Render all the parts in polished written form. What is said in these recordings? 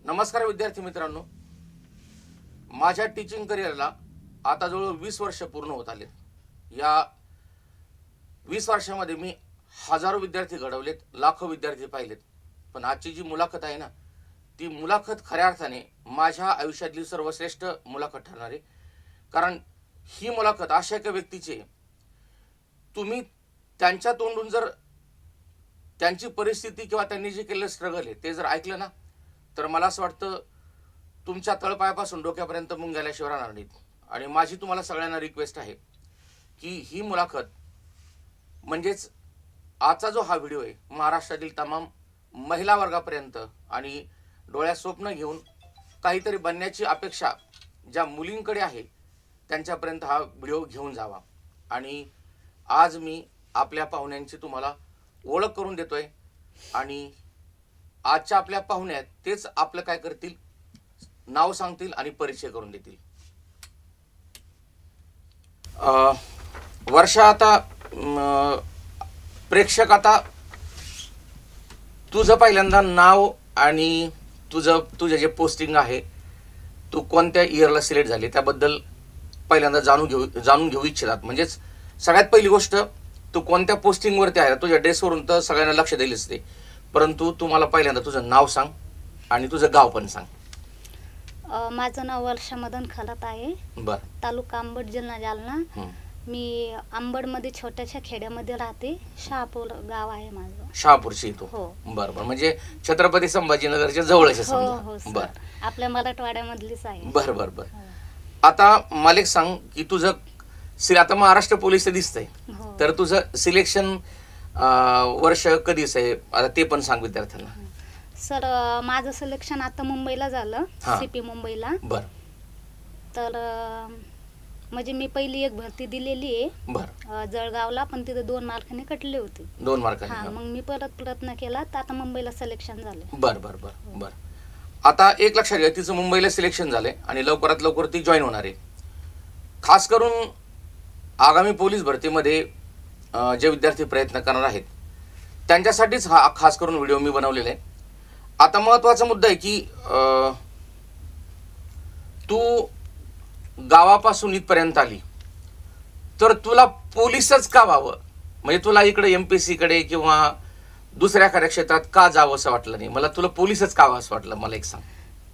नमस्कार विद्यार्थी मित्रांनो, माझ्या टीचिंग करिअरला आता जवळ 20 वर्ष पूर्ण होत आले। या 20 वर्षामध्ये मी हजारो विद्यार्थी घडवलेत, लाखो विद्यार्थी पाहिलेत। पण आजची जी मुलाखत आहे ना, ती मुलाखत खऱ्या अर्थाने माझ्या आयुष्यातली सर्वश्रेष्ठ मुलाखत ठरणार आहे। कारण ही मुलाखत अशा एका व्यक्तीची आहे, तुम्ही त्यांच्या तोंडून जर त्यांची परिस्थिती किंवा त्यांनी जे केलेलं स्ट्रगल आहे ते जर ऐकलं ना, तर मला असं वाटतं तुमच्या तळपायापासून डोक्यापर्यंत मुंग्याल्याशिवाय राहणार नाहीत। आणि माझी तुम्हाला सगळ्यांना रिक्वेस्ट आहे की ही मुलाखत म्हणजेच आजचा जो हा व्हिडिओ आहे महाराष्ट्रातील तमाम महिला वर्गापर्यंत आणि डोळ्यात स्वप्न घेऊन काहीतरी बनण्याची अपेक्षा ज्या मुलींकडे आहे त्यांच्यापर्यंत हा व्हिडिओ घेऊन जावा। आणि आज मी आपल्या पाहुण्यांची तुम्हाला ओळख करून देतोय आणि आजच्या आपल्या पाहुण्यात तेच आपलं काय करतील, नाव सांगतील आणि परिचय करून देतील। वर्षा, आता प्रेक्षक आता तुझं पहिल्यांदा नाव आणि तुझं जे पोस्टिंग आहे, तू कोणत्या इयरला सिलेक्ट झाली त्याबद्दल पहिल्यांदा जाणून घेऊ इच्छितात। म्हणजेच सगळ्यात पहिली गोष्ट, तू कोणत्या पोस्टिंगवरती आहे। तुझ्या ड्रेसवरून तर सगळ्यांना लक्ष दिलेच ते, परंतु तू मला पहिल्यांदा तुझं नाव सांग आणि तुझं गाव पण सांग। माझं नाव वर्षा मदन खलात आहे। बर, तालुका अंबड, जिल्हा जालना। मी अंबडमध्ये छोट्याशा खेड्यामध्ये राहते। शहापूर गाव आहे माझं। शहापूरची तू? हो। बरं, म्हणजे छत्रपती संभाजीनगरच्या जवळच हो समजा। सर, बर, आपल्या मराठवाड्यामधलीच आहे। बर बर बर। आता मला एक सांग की तुझं आता महाराष्ट्र पोलीस दिसतंय, हो। तर तुझं सिलेक्शन वर्ष कधीच आहे आता ते पण सांग विद्यार्थ्यांना। सर, माझं सिलेक्शन आता मुंबईला झालं, सीपी मुंबईला। बर, तर म्हणजे मी पहिली एक भरती दिलेली आहे, बर, जळगावला, पण तिथे 2 मार्काने कटले होते। 2 मार्काने? मग मी परत प्रयत्न केला तर आता मुंबईला सिलेक्शन झालं। बर बर बर बर। आता एक लक्षात घ्या, तिचं मुंबईला सिलेक्शन झालंय आणि लवकरात लवकर ती जॉईन होणार आहे। खास करून आगामी पोलीस भरतीमध्ये जे विद्यार्थी प्रयत्न करणार आहेत त्यांच्यासाठीच हा खास करून व्हिडिओ मी बनवलेला आहे। आता महत्त्वाचा मुद्दा आहे की तू गावापासून इथपर्यंत आली, तर तुला पोलीसच का व्हावं? म्हणजे तुला इकडे MPSC कडे किंवा दुसऱ्या कार्यक्षेत्रात का जावं असं वाटलं नाही? मला तुला पोलीसच का व्हावं असं वाटलं, मला एक सांग।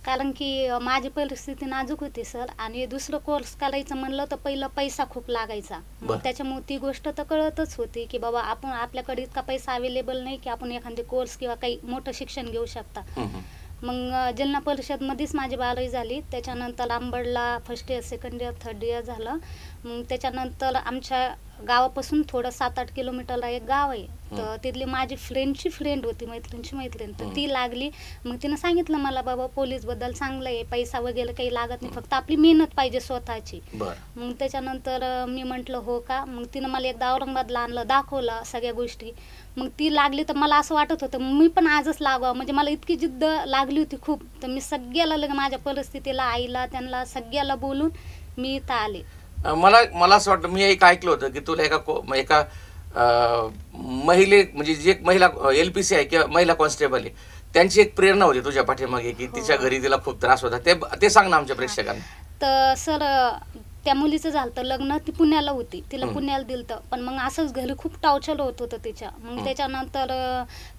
कारण की माझी परिस्थिती नाजूक होती सर, आणि दुसरं कोर्स करायचं म्हणलं तर पहिला पैसा खूप लागायचा। त्याच्यामुळे ती गोष्ट तर कळतच होती की बाबा आपण आपल्याकडे इतका पैसा अवेलेबल नाही की आपण एखादी कोर्स किंवा काही मोठं शिक्षण घेऊ शकता। मग जिल्हा परिषदमध्येच माझी 12वी झाली। त्याच्यानंतर अंबडला first year, second year, third year झालं। मग त्याच्यानंतर आमच्या गावापासून थोडं 7-8 किलोमीटरला एक गाव आहे, तर तिथली माझी फ्रेंडची फ्रेंड होती, मैत्रिणीची मैत्रीण, तर ती लागली। मग तिनं सांगितलं मला, बाबा पोलीसबद्दल चांगलं आहे, पैसा वगैरे काही लागत नाही, फक्त आपली मेहनत पाहिजे स्वतःची। मग त्याच्यानंतर मी म्हटलं हो का? मग तिनं मला एकदा औरंगाबादला आणलं, दाखवलं सगळ्या गोष्टी। मग ती लागली तर मला असं वाटत होतं मी पण आजच लागावं, म्हणजे मला इतकी जिद्द लागली होती खूप। तर मी सगळ्याला लगे माझ्या परिस्थितीला, आईला, त्यांना सगळ्याला बोलून मी इथं आले। मला असं वाटतं, मी एक ऐकलं होतं की तुला एका म्हणजे जी एक महिला LPC आहे किंवा महिला कॉन्स्टेबल आहे, त्यांची एक प्रेरणा होती तुझ्या पाठीमागे की तिच्या घरी तिला खूप त्रास होता, ते सांग ना आमच्या प्रेक्षकांना। तर सर, त्या मुलीचं झालं लग्न, ती पुण्याला होती, तिला पुण्याला दिलतं, पण मग असंच घरी खूप टॉर्चर होत होतं तिच्या। मग त्याच्यानंतर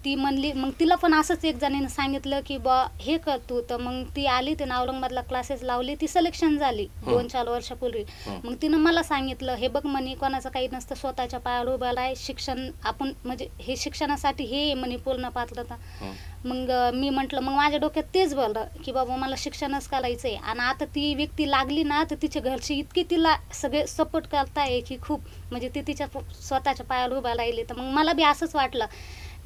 ती म्हणली, मग तिला पण असंच एक जणीने सांगितलं की बा हे कर तू। तर मग ती आली, तिनं औरंगाबादला क्लासेस लावली, ती सिलेक्शन झाली 2-4 वर्षापूर्वी। मग तिनं मला सांगितलं, हे बघ म्हणे, कोणाचं काही नसतं, स्वतःच्या पायावर उभा राहाय, शिक्षण आपण म्हणजे हे शिक्षणासाठी हे म्हणे पूर्ण पात्रता। मग मी म्हटलं, मग माझ्या डोक्यात तेच बोललं की बाबा मला शिक्षणच करायचंय। आणि आता ती व्यक्ती लागली ना, तर तिच्या घरची इतकी तिला सगळे सपोर्ट करताय की खूप, म्हणजे ती तिच्या स्वतःच्या पायावर उभा राहिली। तर मग मला बी असंच वाटलं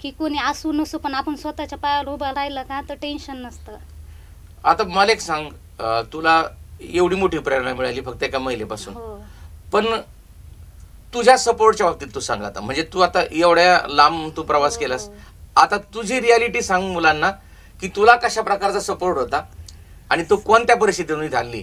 की कोणी असू नसू, पण आपण स्वतःच्या पायावर उभा राहिलं का तर टेन्शन नसतं। आता मला एक सांग, तुला एवढी मोठी प्रेरणा मिळाली फक्त एका महिलेपासून, पण तुझ्या सपोर्टच्या बाबतीत तू सांग आता। म्हणजे तू आता एवढ्या लांब तू प्रवास केलास, आता तुझी रियालिटी सांग मुलांना की तुला कशा प्रकारचा सपोर्ट होता आणि तू कोणत्या परिस्थितीतून इथे आली।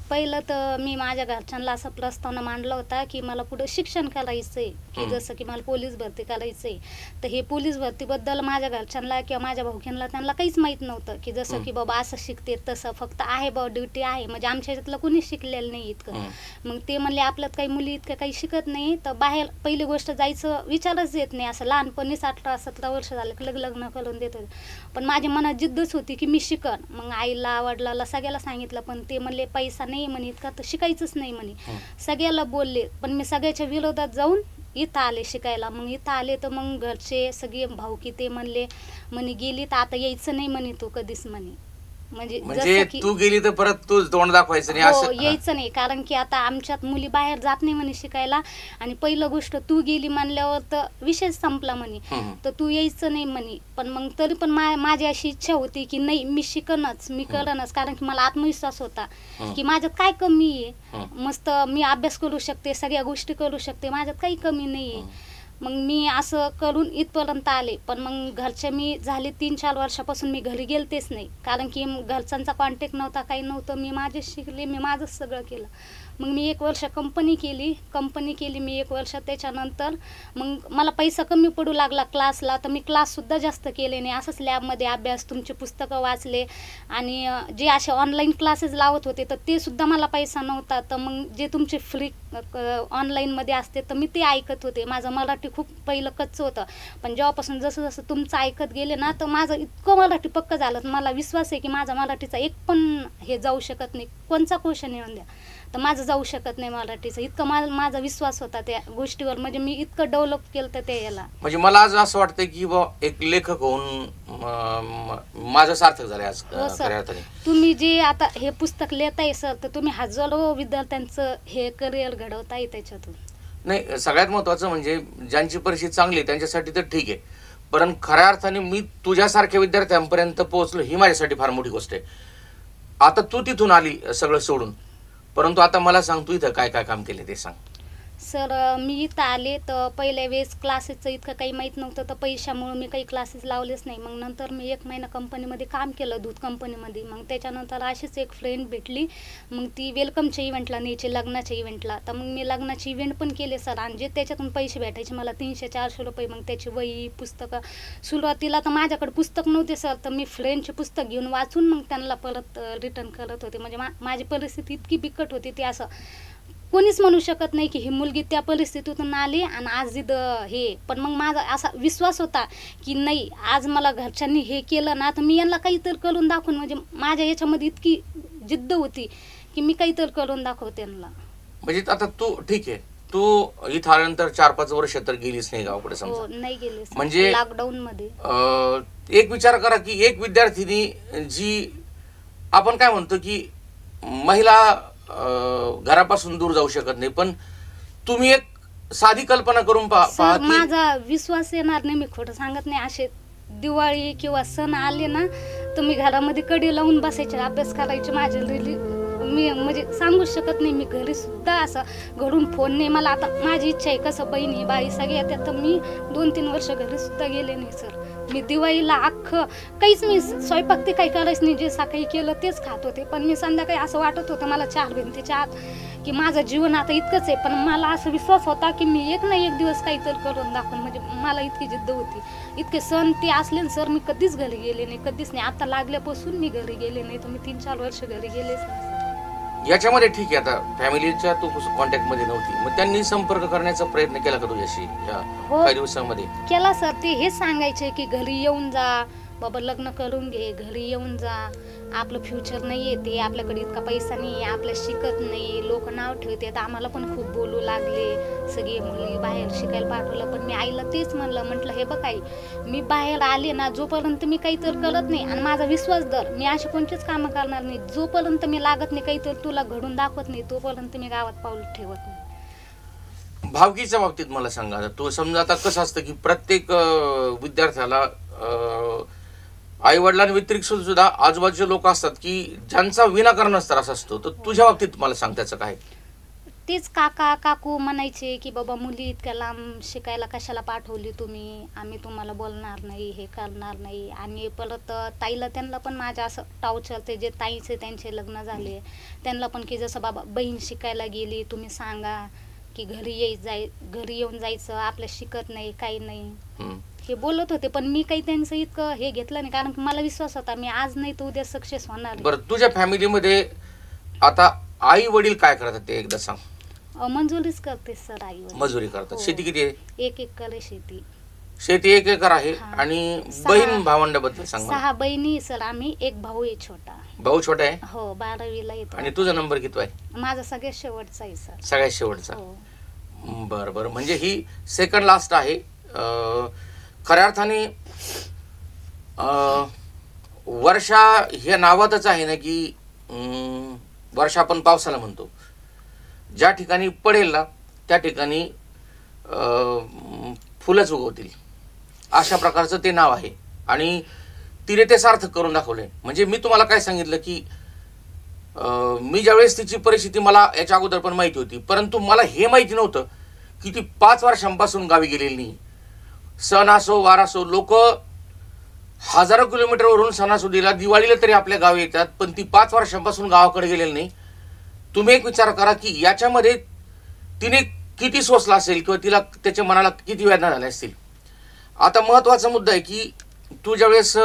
पहिलं तर मी माझ्या घरच्यांना असा प्रस्तावना मांडला होता की मला पुढे शिक्षण करायचंय, की जसं की मला पोलीस भरती करायचंय. तर हे पोलीस भरतीबद्दल माझ्या घरच्यांना किंवा माझ्या भाऊकींना त्यांना काहीच माहीत नव्हतं की जसं की बाबा असं शिकते तसं, फक्त आहे बाबा ड्युटी आहे, म्हणजे आमच्या ह्याच्यातलं कोणीच शिकलेलं नाही इतकं. मग ते म्हणले आपल्यात काही मुली इतकं काही शिकत नाही, तर बाहेर पहिली गोष्ट जायचं विचारच येत नाही. असं लहानपणीच 18-17 वर्ष झालं की लग्न करून देत होते. पण माझ्या मनात जिद्दच होती की मी शिकन. मग आईला वडिलाला सगळ्याला सांगितलं, पण ते म्हणले पैसा नाही म्हणे इतका, तर शिकायचंच नाही म्हणे. सगळ्याला बोलले, पण मी सगळ्याच्या विरोधात जाऊन इथं आले शिकायला. मग इथं आले तर मग घरचे सगळे भाऊकी ते म्हणे गेली तर आता यायचं नाही म्हणे तू कधीच म्हणे. म्हणजे म्हणजे जसं की तू गेली तर परत तू तोंड दाखवायचं नाही हो, असं. यायचं नाही, कारण की आता आमच्यात मुली बाहेर जात नाही म्हणे शिकायला. आणि पहिलं गोष्ट तू गेली म्हणल्यावर तर विषय संपला म्हणे, तर तू यायचं नाही म्हणे. पण मग तरी पण माझी अशी इच्छा होती की नाही मी शिकणच, मी करणच, कारण की मला आत्मविश्वास होता की माझ्यात काय कमी आहे. मस्त मी अभ्यास करू शकते, सगळ्या गोष्टी करू शकते, माझ्यात काही कमी नाही आहे. मग मी असं करून इथपर्यंत आले. पण मग घरच्या मी झाले 3-4 वर्षापासून मी घरी गेलतेच नाही, कारण की घरच्यांचा कॉन्टॅक्ट नव्हता, काही नव्हतं. मी माझेच शिकले, मी माझंच सगळं केलं. मग मी 1 वर्ष कंपनी केली मी 1 वर्ष. त्याच्यानंतर मग मला पैसा कमी पडू लागला क्लासला, तर मी क्लाससुद्धा जास्त केले नाही. असंच लॅबमध्ये अभ्यास, तुमचे पुस्तकं वाचले. आणि जे असे ऑनलाईन क्लासेस लावत होते तर ते सुद्धा मला पैसा नव्हता. तर मग जे तुमचे फ्री ऑनलाईनमध्ये असते तर मी ते ऐकत होते. माझं मराठी खूप पहिलं कच्चं होतं, पण जेव्हापासून जसं जसं तुमचं ऐकत गेले ना, तर माझं इतकं मराठी पक्कं झालं. मला विश्वास आहे की माझा मराठीचा एक पण हे जाऊ शकत नाही, कोणचा क्वेश्चन येऊन द्या तर माझं जाऊ शकत नाही मराठीचं. इतकं माझा विश्वास होता त्या गोष्टीवर, म्हणजे मी इतकं डेव्हलप केलं तर ते याला. म्हणजे मला आज असं वाटतं की एक लेखक होऊन माझं सार्थक झालंय आज हो सर, खऱ्या अर्थाने. तुम्ही जे आता हे पुस्तक लिहिताय सर, तर तुम्ही हजारो विद्यार्थ्यांचं हे करिअर घडवताय त्याच्यातून. नाही, सगळ्यात महत्वाचं म्हणजे ज्यांची परिस्थिती चांगली आहे त्यांच्यासाठी तर ठीक आहे, पण खऱ्या अर्थाने मी तुझ्यासारख्या विद्यार्थ्यांपर्यंत पोहोचलो ही माझ्यासाठी फार मोठी गोष्ट आहे. आता तू तिथून आली सगळं सोडून, परंतु आता मला सांग तू इथं काय काय काम केले ते सांग. सर मी इथं आले तर पहिल्या वेळेस क्लासेसचं इतकं काही माहीत नव्हतं, तर पैशामुळं मी काही क्लासेस लावलेच नाही. मग नंतर मी 1 महिना कंपनीमध्ये काम केलं, दूध कंपनीमध्ये. मग त्याच्यानंतर अशीच एक फ्रेंड भेटली, मग ती वेलकमच्या इव्हेंटला न्यायची, लग्नाच्या इव्हेंटला. तर मग मी लग्नाचे इव्हेंट पण केले सर, आणि जे त्याच्यातून पैसे भेटायचे मला 300-400 रुपये. मग त्याची वही पुस्तकं, सुरुवातीला तर माझ्याकडे पुस्तक नव्हते सर, तर मी फ्रेंडचे पुस्तक घेऊन वाचून मग त्यांना परत रिटर्न करत होते. म्हणजे माझी परिस्थिती इतकी बिकट होती, ती असं कोणीच म्हणू शकत नाही की ही मुलगी त्या परिस्थितीतून आली आणि आज इथं हे. पण मग माझा असा विश्वास होता की नाही, आज मला घरच्यांनी हे केलं ना, तर मी यांना काहीतरी करून दाखवून, म्हणजे माझ्या याच्यामध्ये इतकी जिद्द होती की मी काहीतरी करून दाखवते यांना. म्हणजे आता तू ठीक आहे, तू इथं आल्यानंतर 4-5 वर्ष तर गेलीच नाही गावाकडे समजा. हो, नाही गेले म्हणजे लॉकडाऊन मध्ये. एक विचार करा की एक विद्यार्थिनी जी आपण काय म्हणतो की महिला घरापासून दूर जाऊ शकत नाही, पण तुम्ही एक साधी कल्पना करून पहा सर, की माझा विश्वास येणार नाही, मी खोटं सांगत नाही. असे दिवाळी किंवा सण आले ना, तर मी घरामध्ये कडी लावून बसायचे, अभ्यास करायचे. माझे मी म्हणजे सांगूच शकत नाही. मी घरी सुद्धा असं घरून फोन नाही. मला आता माझी इच्छा आहे, कसं बहिणी बाई सगळे येतात, तर मी 2-3 वर्ष घरी सुद्धा गेले नाही सर. मी दिवाळीला अख्खं काहीच मी स्वयंपाक ते काही करायच नाही, जे सकाळी केलं तेच खात होते. पण मी संध्याकाळी असं वाटत होतं मला 4 भिंतीच्या आत की माझं जीवन आता इतकंच आहे. पण मला असं विश्वास होता की मी एक ना एक दिवस काहीतरी करून दाखवून, म्हणजे मला इतकी जिद्द होती. इतके सण ते असले ना सर, मी कधीच घरी गेले नाही, कधीच नाही. आता लागल्यापासून मी घरी गेले नाही, तर मी 3-4 वर्ष घरी गेलेच नाही. याच्यामध्ये ठीक आहे, आता फॅमिलीच्या तू कॉन्टॅक्ट मध्ये नव्हती, मग त्यांनी संपर्क करण्याचा प्रयत्न केला का तुझ्याशी या हो. काही दिवसामध्ये? केला सर. ते हेच सांगायचे की घरी येऊन जा बाबा, लग्न करून घे, घरी येऊन जा, आपलं फ्युचर नाही आहे, ते आपल्याकडे इतका पैसा नाही आहे, आपल्या शिकत नाही, लोक नाव ठेवतात. आम्हाला पण खूप बोलू लागले, सगळे मुली बाहेर शिकायला पाठवलं. पण मी आईला तेच म्हटलं हे बघ आई, मी बाहेर आले ना, जोपर्यंत मी काहीतरी करत नाही, आणि माझा विश्वास धर, मी अशी कोणतीच कामं करणार नाही, जोपर्यंत मी लागत नाही, काहीतरी तुला घडून दाखवत नाही, तोपर्यंत मी गावात पाऊल ठेवत नाही. भावकीच्या बाबतीत मला सांगा, तो समजा आता कसं असतं की प्रत्येक विद्यार्थ्याला आई वडिलांव्यतिरिक्त सुद्धा आजूबाजूचे लोक असतात की ज्यांचा विनाकारण त्रास असतो, तर तुझ्या बाबतीत मला सांग त्याचं काय? तेच काका काकू म्हणायचे की बाबा मुली इतक्या लांब शिकायला कशाला पाठवली तुम्ही, आम्ही तुम्हाला बोलणार नाही, हे करणार नाही. आणि परत ताईला त्यांना पण माझ्या असं टावचर, ते जे ताईचे त्यांचे लग्न झाले त्यांना पण की जसं बाबा बहीण शिकायला गेली तुम्ही सांगा की घरी येऊन जायचं, आपल्या शिकत नाही काही नाही, हम्म. हे बोलत होते. पण मी काही त्यांचं इतकं हे घेतलं नाही, कारण की मला विश्वास होता मी आज नाही तर उद्या सक्सेस होणार. बरं, तुझ्या फॅमिलीमध्ये आता आई वडील काय करतात ते एकदा सांग. मंजुरीच करते सर आई वडील. मजुरी करतात. हो. शेती किती आहे? 1 एकर आहे शेती. शेती 1 एकर आहे. हा. आणि 6 बहीण भावंडाबद्दल सांग मला. 6 बहिणी सर आम्ही, एक भाऊ आहे छोटा. भाऊ छोटा आहे. हो 12वीला येतो. आणि तुझा नंबर किती आहे? माझा सगळ्यात शेवटचा आहे सर. सगळ्यात शेवटचा. हो. बरं बरं, म्हणजे ही सेकंड लास्ट आहे. खऱ्या अर्थाने वर्षा हे नावातच आहे ना की वर्षा आपण पावसाला म्हणतो. ज्या ठिकाणी पडेल ना त्या ठिकाणी फुलंच उगवतील, अशा प्रकारचं ते नाव आहे. आणि तिने ते सार्थक करून दाखवलंय. म्हणजे मी तुम्हाला काय सांगितलं की मी ज्यावेळेस तिची परिस्थिती मला याच्या अगोदर पण माहिती होती, परंतु मला हे माहिती नव्हतं की ती 5 वर्षांपासून गावी गेलेली नाही. सण असो वार असो, लोक हजारो किलोमीटरवरून सणासुदीला दिवाळीला तरी आपल्या गावी येतात, पण ती 5 वर्षांपासून गावाकडे गेलेली नाही. तुम्ही एक विचार करा की याच्यामध्ये तिने किती सोसला असेल किंवा तिला त्याच्या मनाला किती वेदना झाल्या असतील. आता महत्वाचा मुद्दा आहे की तू ज्यावेळेस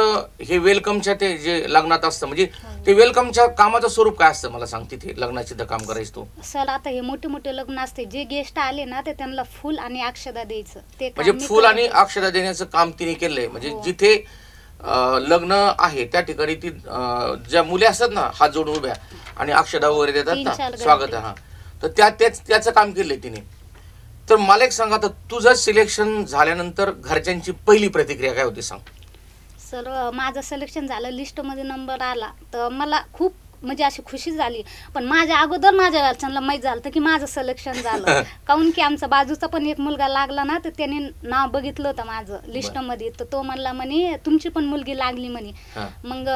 हे वेलकमच्या ते जे लग्नात असतं, म्हणजे ते वेलकमच्या कामाचं स्वरूप काय असतं मला सांग. तिथे लग्नाची तर काम करायचं तू. सर आता हे मोठे मोठे लग्न असते, जे गेस्ट आले ना ते त्यांना फुल आणि अक्षदा द्यायचं, ते काम म्हणजे मी फुल आणि करते. अक्षदा देण्याचं काम तिने केलंय. म्हणजे हो. जिथे लग्न आहे त्या ठिकाणी ती ज्या मुली असतात ना हात जोडून उभ्या आणि अक्षदा वगैरे देतात 3-4 ना स्वागत, हा, तर त्याचं काम केलंय तिने. तर मला एक सांगा, तर तुझं सिलेक्शन झाल्यानंतर घरच्यांची पहिली प्रतिक्रिया काय होती सांग. सर माझं सिलेक्शन झालं, लिस्टमध्ये नंबर आला तर मला खूप म्हणजे अशी खुशी झाली. पण माझ्या अगोदर माझ्या घरच्यांना माहीत झालं की माझं सिलेक्शन झालं. काहून की आमचा बाजूचा पण एक मुलगा लागला ना, तर त्याने नाव बघितलं होतं माझं लिस्टमध्ये, तर तो म्हणला म्हणे तुमची पण मुलगी लागली म्हणे. हा. मग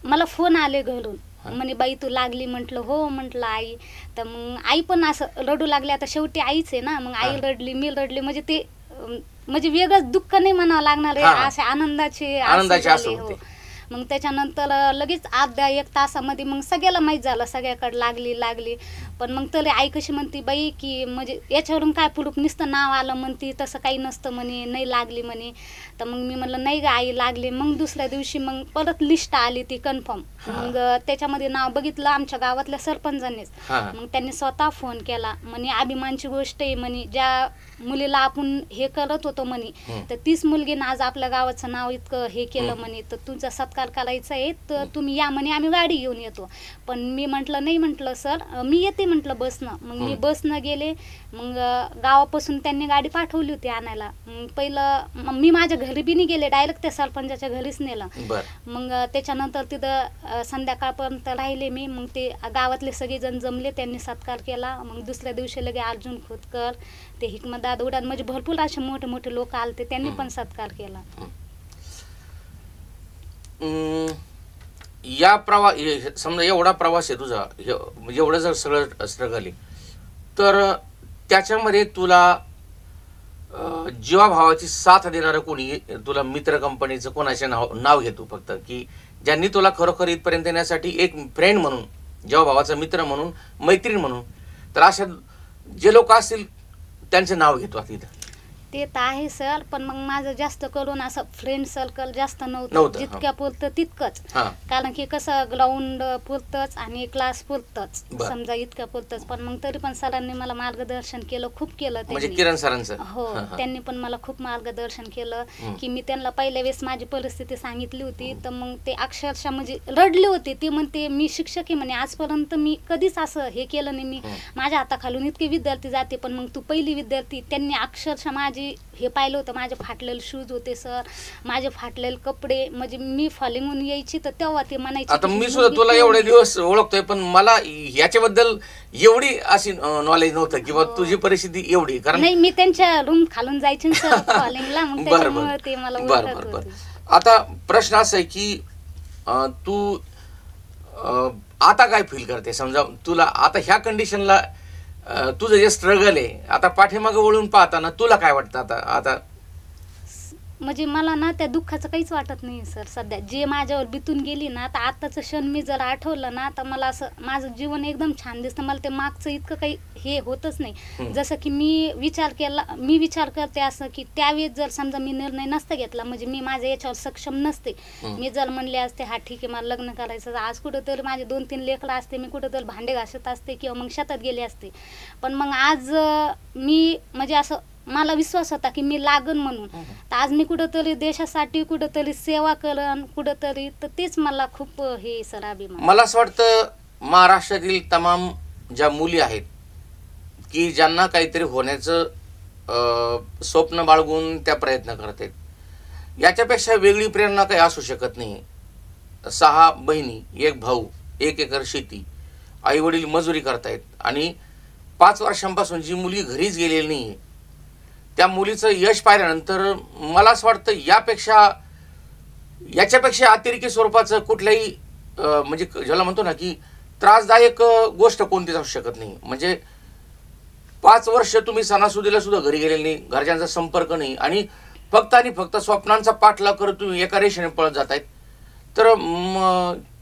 मला फोन आले घरून, म्हणे बाई तू लागली. म्हटलं हो. म्हटलं आई. तर मग आई पण असं रडू लागली. आता शेवटी आईच आहे ना, मग आई रडली, मी रडली. म्हणजे ते म्हणजे वेगळंच दुःख नाही म्हणावं लागणार हा. आहे, असे आनंदाचे आनंदाचे झाले. आसू हो. होते. मग त्याच्यानंतर लगेच अर्ध्या 1 तासामध्ये मग सगळ्याला माहीत झालं, सगळ्याकडे लागली. पण मग तरी आई कशी म्हणते बाई की म्हणजे याच्यावरून काय पुढं नुसतं नाव आलं म्हणते, तसं काही नसतं म्हणे, नाही लागली म्हणे. तर मग मी म्हणलं नाही ग आई लागली. मग दुसऱ्या दिवशी मग परत लिस्ट आली ती कन्फर्म. मग त्याच्यामध्ये नाव बघितलं आमच्या गावातल्या सरपंचानेच. हा. मग त्यांनी स्वतः फोन केला, म्हणे अभिमानची गोष्ट आहे म्हणे, ज्या मुलीला आपण हे करत होतो म्हणे, तर तीच मुलगीनं आज आपल्या गावाचं नाव इतकं हे केलं म्हणे, तर तुमचा सत्कार करायचा आहे तर तुम्ही या म्हणे, आम्ही गाडी घेऊन येतो. पण मी म्हटलं नाही, म्हटलं सर मी येते म्हटलं बसनं. मग मी बसनं गेले. मग गावापासून त्यांनी गाडी पाठवली होती आणायला. मग पहिलं मी माझ्या घरी बी नाही गेले, डायरेक्ट त्या सरपंचाच्या घरीच नेलं. मग त्याच्यानंतर तिथं संध्याकाळपर्यंत राहिले मी. मग ते गावातले सगळेजण जमले, त्यांनी सत्कार केला. मग दुसऱ्या दिवशी लगे अर्जुन खोतकर, ते हिकमतदादा उडान, म्हणजे भरपूर असे मोठे मोठे लोक आलते, त्यांनी पण सत्कार केला. या समजा एवढा प्रवास आहे तुझा, म्हणजे एवढं जर सगळं स्ट्रगल आहे, तर त्याच्यामध्ये तुला जीवाभावाची साथ देणारं कोणी, तुला मित्र कंपनीचं कोणाचे नाव घेतो फक्त, की ज्यांनी तुला खरोखर इथपर्यंत येण्यासाठी एक फ्रेंड म्हणून, जीवाभावाचा मित्र म्हणून, मैत्रीण म्हणून, तर अशा जे लोक असतील त्यांचे नाव घेतो आता इथं. ते तर आहे सर, पण मग माझं जास्त करून असं फ्रेंड सर्कल जास्त नव्हतं. जितक्या पुरतं तितकंच, कारण की कसं ग्राउंड पुरतंच आणि क्लास पुरतंच, समजा इतक्या पुरतंच. पण मग तरी पण सरांनी मला मार्गदर्शन केलं, खूप केलं म्हणजे किरण सरांचं. हो, त्यांनी पण मला खूप मार्गदर्शन केलं. की मी त्यांना पहिल्या वेळेस माझी परिस्थिती सांगितली होती, तर मग ते अक्षरशः म्हणजे रडले होते. ते म्हणते मी शिक्षक आहे म्हणे, आजपर्यंत मी कधीच असं हे केलं नाही, मी माझ्या हाताखालून इतके विद्यार्थी जाते, पण मग तू पहिली विद्यार्थी. त्यांनी अक्षरशः माझी हे पाहिलं होतं, माझे फाटलेले शूज होते सर, माझे फाटलेले कपडे, म्हणजे मी फॉलिंग होऊन यायची तर तेव्हा ते म्हणायचे. आता मी सुद्धा तुला एवढे दिवस ओळखतोय, पण मला याच्याबद्दल एवढी अशी नॉलेज नव्हतं की तुझी परिस्थिती एवढी. कारण नाही, मी त्यांच्या रूम खालून जायची सर फॉलिंगला, मग त्याच्यामुळे ते मला ओळखत होते. आता प्रश्न असा आहे की तू आता काय फील करते, समजा तुला आता ह्या कंडिशनला तुझं जे स्ट्रगल आहे आता पाठीमागे वळून पाहताना तुला काय वाटतं आता आता म्हणजे मला ना त्या दुःखाचं काहीच वाटत नाही सर सध्या. जे माझ्यावर बितून गेली ना, तर आत्ताचं क्षण मी जर आठवलं ना, तर मला असं माझं जीवन एकदम छान दिसतं. मला ते मागचं इतकं काही हे होतच नाही. जसं की मी विचार करते असं की त्यावेळेस जर समजा मी निर्णय नसता घेतला, म्हणजे मी माझ्या याच्यावर सक्षम नसते. मी जर म्हणले असते हा ठीक आहे मला लग्न करायचं, आज कुठंतरी माझे 2-3 लेकरं असते, मी कुठंतरी भांडे घासत असते किंवा मग शेतात गेले असते. पण मग आज मी म्हणजे असं मला विश्वास होता की मी लागन म्हणून. तर आज मी कुठंतरी देशासाठी कुठंतरी सेवा करण कुठंतरी, तर तेच मला खूप हे सर अभिमान. मला असं वाटतं महाराष्ट्रातील तमाम ज्या मुली आहेत की ज्यांना काहीतरी होण्याचं स्वप्न बाळगून त्या प्रयत्न करत आहेत, याच्यापेक्षा वेगळी प्रेरणा काही असू शकत नाही. 6 बहिणी, 1 भाऊ, 1 एकर शेती, आई वडील मजुरी करतायत आणि 5 वर्षांपासून जी मुलगी घरीच गेलेली नाही, त्या मुलीचं यश पाहिल्यानंतर मला असं वाटतं याच्यापेक्षा अतिरेकी स्वरूपाचं कुठल्याही म्हणजे ज्याला म्हणतो ना की त्रासदायक गोष्ट कोणतीच असू शकत नाही. म्हणजे 5 वर्ष तुम्ही सणासुदीला सुद्धा घरी गेलेले नाही, घरच्यांचा संपर्क नाही आणि फक्त आणि फक्त स्वप्नांचा पाठलाग करत तुम्ही एका रेषेने पळत जातायत. तर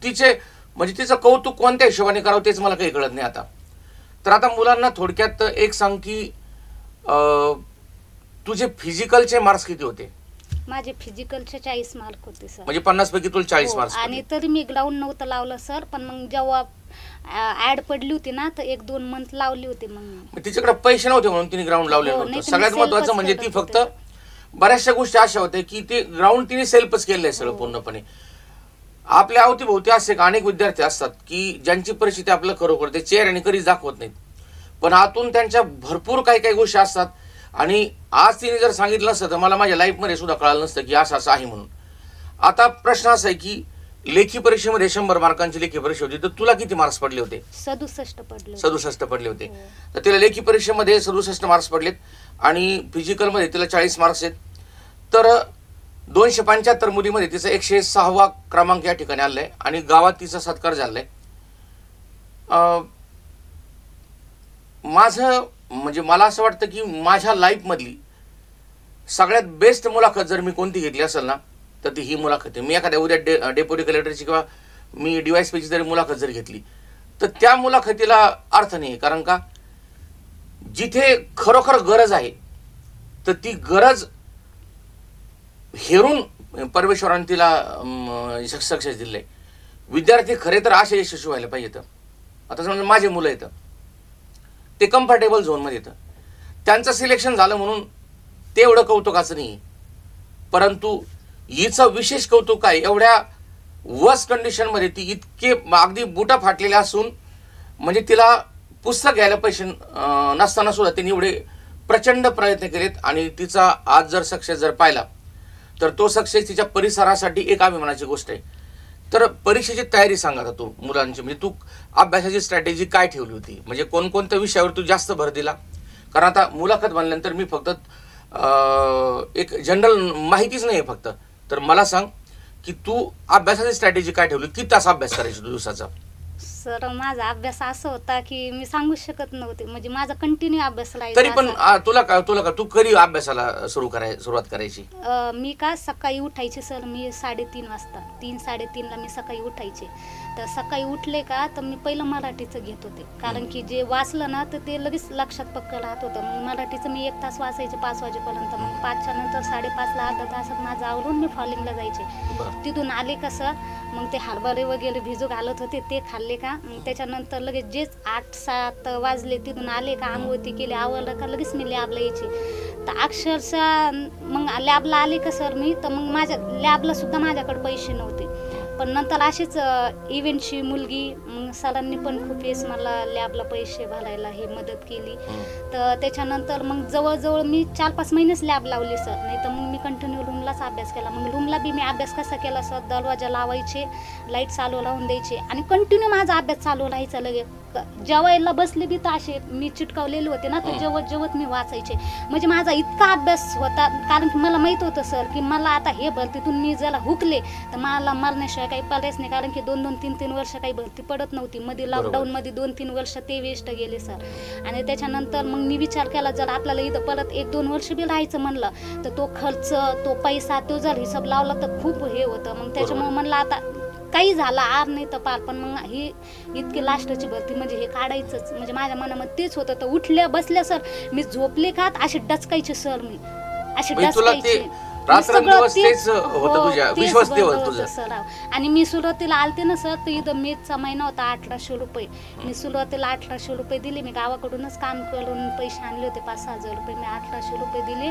तिचं कौतुक कोणत्या हिशोबाने करावं तेच मला काही कळत नाही आता. तर आता मुलांना थोडक्यात एक सांग की तुझे फिजिकलचे मार्क्स किती होते? माझे फिजिकलचे 40 मार्क होते सर. म्हणजे 50 पैकी तुला 40 मार्क्स. आणि तरी मी ग्राउंड नव्हतं लावलं सर, पण मग जेव्हा ऍड पडली होती ना, तर 1-2 मंथ लावली होती. मग तिच्याकडे पैसे नव्हते म्हणून तिने ग्राउंड लावले नव्हतं. सगळ्यात महत्वाचं म्हणजे ती फक्त बऱ्याचशा गोष्टी अशा होत्या की ते ग्राउंड तिने सेल्फच केलेलं आहे सगळं पूर्णपणे. आपल्या अवतीभोवती असे अनेक विद्यार्थी असतात की ज्यांची परिस्थिती आपलं खरोखर ते चेहऱ्याने कधीच दाखवत नाहीत, पण आतून त्यांच्या भरपूर काही काही गोष्टी असतात. आणि आज तिने जर सांगितलं नसतं तर मला माझ्या लाईफमध्ये सुद्धा कळालं नसतं की असं आहे म्हणून. आता प्रश्न असा आहे की लेखी परीक्षेमध्ये 100 मार्कांची लेखी परीक्षा होती, तर तुला किती मार्क्स पडले होते? 67 पडले. 67 पडले होते. तर तिला लेखी परीक्षेमध्ये 67 मार्क्स पडलेत आणि फिजिकलमध्ये तिला 40 मार्क्स आहेत. तर 275 मुलीमध्ये तिचा 106वा क्रमांक या ठिकाणी आलाय आणि गावात तिचा सत्कार झालाय. माझं म्हणजे मला असं वाटतं की माझ्या लाईफमधली सगळ्यात बेस्ट मुलाखत जर मी कोणती घेतली असेल ना, तर ती ही मुलाखत आहे. मी एखाद्या उद्या डेप्युटी कलेक्टरची किंवा मी DYSPची जरी मुलाखत जर घेतली तर त्या मुलाखतीला अर्थ नाही. कारण का जिथे खरोखर गरज आहे तर ती गरज हेरून परमेश्वराने तिला सक्सेस दिले. विद्यार्थी खरे तर असे यशस्वी व्हायला पाहिजेत. आता समजा माझे मुलं येतं ते कम्फर्टेबल झोनमध्ये येतं, त्यांचं सिलेक्शन झालं म्हणून ते एवढं कौतुकाचं नाही. परंतु हिचं विशेष कौतुक आहे, एवढ्या वर्स्ट कंडिशनमध्ये ती इतके अगदी बुटा फाटलेल्या असून म्हणजे तिला पुस्तक घ्यायला पैसे नसताना सुद्धा तिने एवढे प्रचंड प्रयत्न केलेत. आणि तिचा आज जर सक्सेस जर पाहिला तर तो सक्सेस तिच्या परिसरासाठी एक अभिमानाची गोष्ट आहे. तर परीक्षेची तयारी सांगा आता तू मुलांची, म्हणजे तू अभ्यासाची स्ट्रॅटेजी काय ठेवली होती, म्हणजे कोणकोणत्या विषयावर तू जास्त भर दिला? कारण आता मुलाखत म्हणल्यानंतर मी फक्त एक जनरल माहितीच नाही फक्त, तर मला सांग की तू अभ्यासाची स्ट्रॅटेजी काय ठेवली, किती तास अभ्यास करायची तू दिवसाचा? सर माझा अभ्यास असा होता की मी सांगू शकत नव्हते, म्हणजे माझा कंटिन्यू अभ्यास राहायचा. तरी पण तुला का तू कधी अभ्यासाला सुरुवात करायची? मी का सकाळी उठायचे सर, मी 3:30 वाजता 3-3:30ला मी सकाळी उठायचे. तर सकाळी उठले का तर मी पहिलं मराठीचं घेत होते, कारण की जे वाचलं ना तर ते लगेच लक्षात पक्क राहत होतं. मग मराठीचं मी 1 तास वाचायचे 5 वाजेपर्यंत. मग 5च्या नंतर 5:30ला अर्धा तासात माझं आवरून मी फॉलिंगला जायचे. तिथून आले का सर मग ते हरभरे वगैरे भिजू घालत होते ते खाल्ले का, मग त्याच्यानंतर लगेच जेच 8-7 वाजले तिथून आले का आंघोळी केली आवरलं का लगेच मी लॅबला यायचे. तर अक्षरशः मग लॅबला आले का सर मी, तर मग माझ्या लॅबला सुद्धा माझ्याकडे पैसे नव्हते. पण नंतर अशीच इव्हेंटची मुलगी, मग सरांनी पण खूप वेळेस मला लॅबला पैसे भरायला हे मदत केली. तर त्याच्यानंतर मग जवळजवळ मी 4-5 महिनेच लॅब लावली सर, नाही तर मग मी कंटिन्यू रूमलाच अभ्यास केला. मग रूमला बी मी अभ्यास कसा केला सर, दरवाजा लावायचे, लाईट चालू लावून द्यायचे आणि कंटिन्यू माझा अभ्यास चालू राहायचा. लगेच जेवायला बसले बी तर असे मी चिटकावलेले होते ना, तर जेवत जेवत मी वाचायचे. म्हणजे माझा इतका अभ्यास होता, कारण की मला माहित होतं सर की मला आता हे भरतीतून मी जरा हुकले तर मला मरण्याशिवाय काही पर्यायच नाही, कारण की 2-2, 3-3 वर्ष काही भरती पडत नव्हती. मध्ये लॉकडाऊन मध्ये 2-3 वर्ष ते वेस्ट गेले सर. आणि त्याच्यानंतर मग मी विचार केला, जर आपल्याला इथं परत 1-2 वर्ष बी राहायचं म्हणलं तर तो खर्च, तो पैसा, तो जर हिसाब लावला तर खूप हे होतं. मग त्याच्यामुळे म्हणलं आता काही झालं आर नाही तर पार, पण मग ही इतकी लास्टची भरती म्हणजे हे काढायचंच. म्हणजे माझ्या मनामध्ये तेच होतं. तर उठल्या बसल्या सर मी झोपले का अशी डचकायचे सर, मी अशी डचकायचे. रात्रंदिवस तेच होतं तुझ्या, विश्वास ते होतं तुझं. सर. आणि मी सुरुवातीला आलते ना सर, तर इथं मेचा महिना होता 1800 रुपये. मी सुरुवातीला 1800 रुपये दिले. मी गावाकडूनच काम करून पैसे आणले होते 5-6 हजार रुपये. मी 1800 रुपये दिले.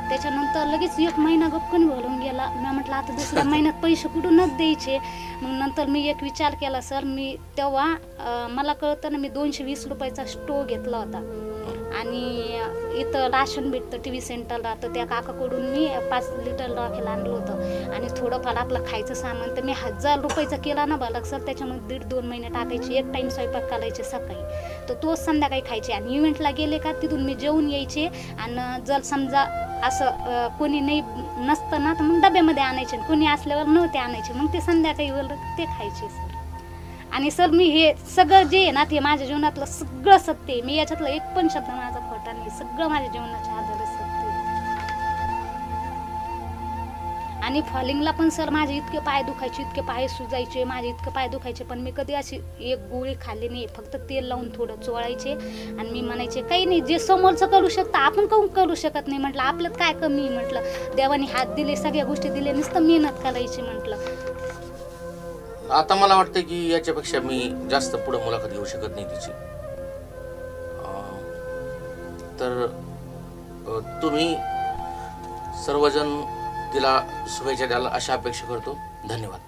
त्याच्यानंतर लगेच 1 महिना गपकन भरून गेला. मी म्हटलं आता दुसऱ्या महिन्यात पैसे कुठूनच द्यायचे. मग नंतर मी एक विचार केला सर, मी तेव्हा मला कळतं ना, मी 220 रुपयाचा स्टोव घेतला होता. आणि इथं राशन भेटतं TV सेंटरला, तर त्या काकाकडून मी 5 लिटर राखेल आणलं होतं. आणि थोडंफार आपलं खायचं सामान तर मी 1000 रुपयाचा केला ना बालक सर, त्याच्यामध्ये 1.5-2 महिने टाकायचे. 1 टाईम स्वयंपाक करायचे सकाळी, तर तोच संध्याकाळी खायचे. आणि इव्हेंटला गेले का तिथून मी जेवून यायचे. आणि जर समजा असं कोणी नाही नसतं ना, तर मग डब्यामध्ये आणायचे. कोणी असल्यावर नव्हते आणायचे, मग ते संध्याकाळी वगैरे ते खायचे सर. आणि सर मी हे सगळं जे आहे ना, ते माझ्या जीवनातलं सगळं सत्य आहे. मी याच्यातलं एक पण शब्द माझा खोटा नाही. सगळं माझ्या जीवनाच्या आधारे सत्य आहे. आणि फॉलिंगला पण सर माझे इतके पाय दुखायचे, इतके पाय सुजायचे, माझे इतके पाय दुखायचे, पण मी कधी अशी एक गोळी खाल्ली नाही. फक्त तेल लावून थोडं चोळायचे आणि मी म्हणायचे काही नाही, जे समोरचं करू शकतं आपण काहून करू शकत नाही. म्हटलं आपल्यात काय कमी आहे. म्हटलं देवाने हात दिले, सगळ्या गोष्टी दिल्या, नुसतं मेहनत करायची. म्हटलं आता मला वाटतं की याच्यापेक्षा मी जास्त पुढे मुलाखत घेऊ शकत नाही तिची. तर तुम्ही सर्वजण तिला शुभेच्छा द्याल अशा अपेक्षा करतो. धन्यवाद.